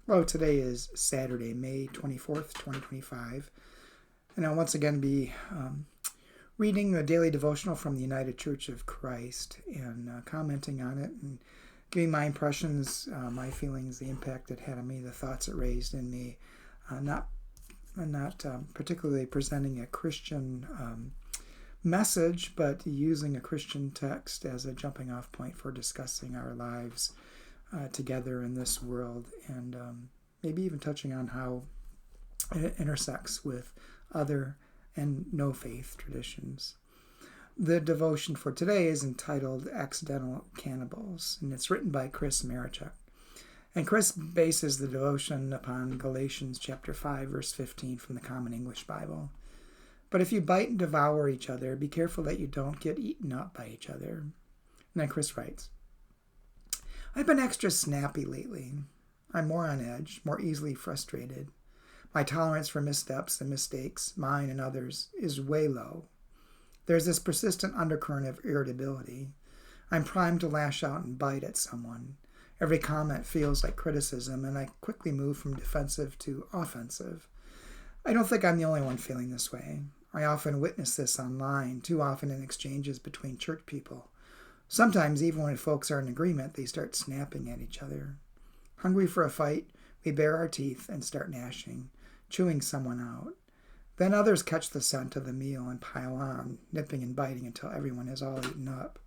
Well, today is Saturday, May 24th, 2025, and I'll once again be reading a daily devotional from the United Church of Christ and commenting on it and giving my impressions, my feelings, the impact it had on me, the thoughts it raised in me. Not particularly presenting a Christian message, but using a Christian text as a jumping off point for discussing our lives together in this world, and maybe even touching on how it intersects with other and no faith traditions. The devotion for today is entitled Accidental Cannibals, and it's written by Chris Marichuk. And Chris bases the devotion upon Galatians chapter 5, verse 15 from the Common English Bible. But if you bite and devour each other, be careful that you don't get eaten up by each other. And then Chris writes, I've been extra snappy lately. I'm more on edge, more easily frustrated. My tolerance for missteps and mistakes, mine and others, is way low. There's this persistent undercurrent of irritability. I'm primed to lash out and bite at someone. Every comment feels like criticism, and I quickly move from defensive to offensive. I don't think I'm the only one feeling this way. I often witness this online, too often in exchanges between church people. Sometimes, even when folks are in agreement, they start snapping at each other. Hungry for a fight, we bare our teeth and start gnashing, chewing someone out. Then others catch the scent of the meal and pile on, nipping and biting until everyone is all eaten up.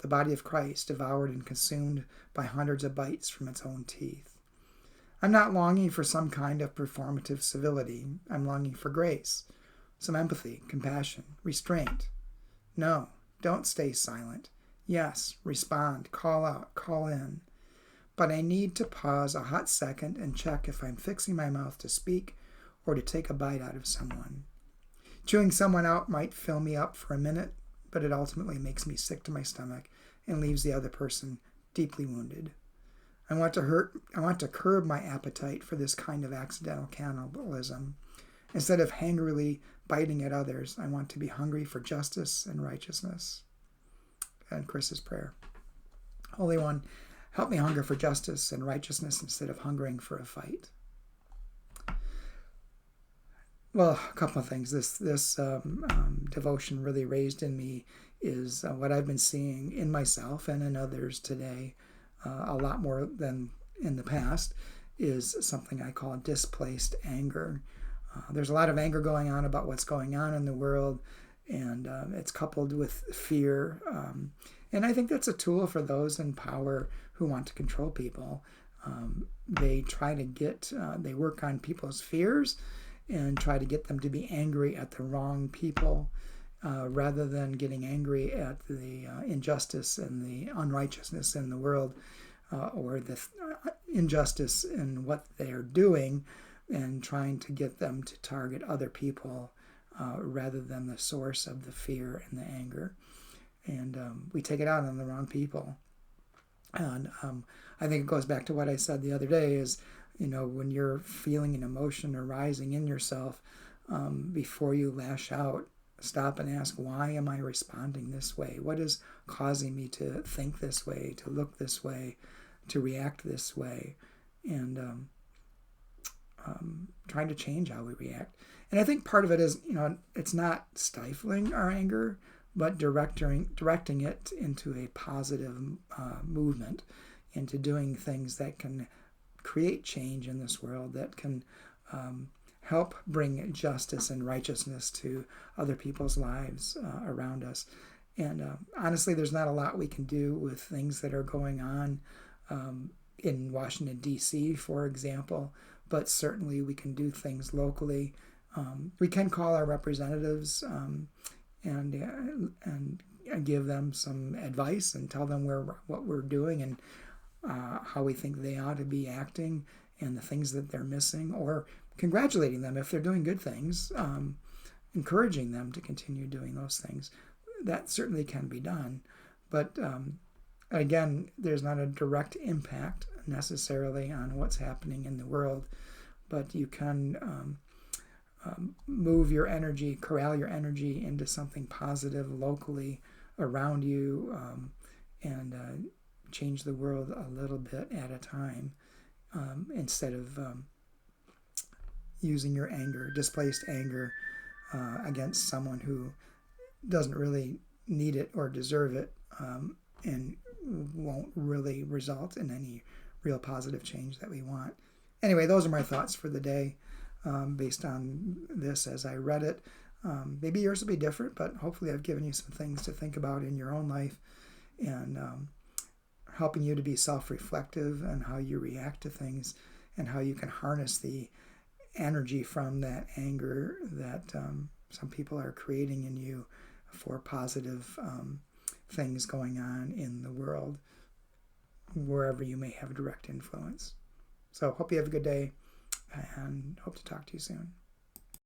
The body of Christ devoured and consumed by hundreds of bites from its own teeth. I'm not longing for some kind of performative civility. I'm longing for grace, some empathy, compassion, restraint. No, don't stay silent. Yes, respond, call out, call in. But I need to pause a hot second and check if I'm fixing my mouth to speak or to take a bite out of someone. Chewing someone out might fill me up for a minute, but it ultimately makes me sick to my stomach and leaves the other person deeply wounded. I want to curb my appetite for this kind of accidental cannibalism. Instead of hungrily biting at others, I want to be hungry for justice and righteousness. And Chris's prayer. Holy One, help me hunger for justice and righteousness instead of hungering for a fight. Well, a couple of things. This devotion really raised in me is what I've been seeing in myself and in others today, a lot more than in the past, is something I call displaced anger. There's a lot of anger going on about what's going on in the world, and it's coupled with fear. And I think that's a tool for those in power who want to control people. They try to they work on people's fears and try to get them to be angry at the wrong people rather than getting angry at the injustice and the unrighteousness in the world or the injustice in what they're doing, and trying to get them to target other people rather than the source of the fear and the anger. And we take it out on the wrong people. And I think it goes back to what I said the other day is, when you're feeling an emotion arising in yourself, before you lash out, stop and ask, why am I responding this way? What is causing me to think this way, to look this way, to react this way? And trying to change how we react. And I think part of it is, it's not stifling our anger, but directing it into a positive movement, into doing things that can create change in this world, that can help bring justice and righteousness to other people's lives around us. And honestly, there's not a lot we can do with things that are going on in Washington, D.C., for example, but certainly we can do things locally. We can call our representatives and give them some advice and tell them what we're doing and how we think they ought to be acting and the things that they're missing, or congratulating them if they're doing good things, encouraging them to continue doing those things. That certainly can be done. But again, there's not a direct impact necessarily on what's happening in the world, but you can move your energy, corral your energy into something positive locally around you, and change the world a little bit at a time. instead of using your anger, displaced anger, against someone who doesn't really need it or deserve it, and won't really result in any real positive change that we want. Anyway, those are my thoughts for the day, based on this as I read it. Maybe yours will be different, but hopefully I've given you some things to think about in your own life, and helping you to be self-reflective and how you react to things, and how you can harness the energy from that anger that some people are creating in you for positive things going on in the world, wherever you may have direct influence. So hope you have a good day, and hope to talk to you soon.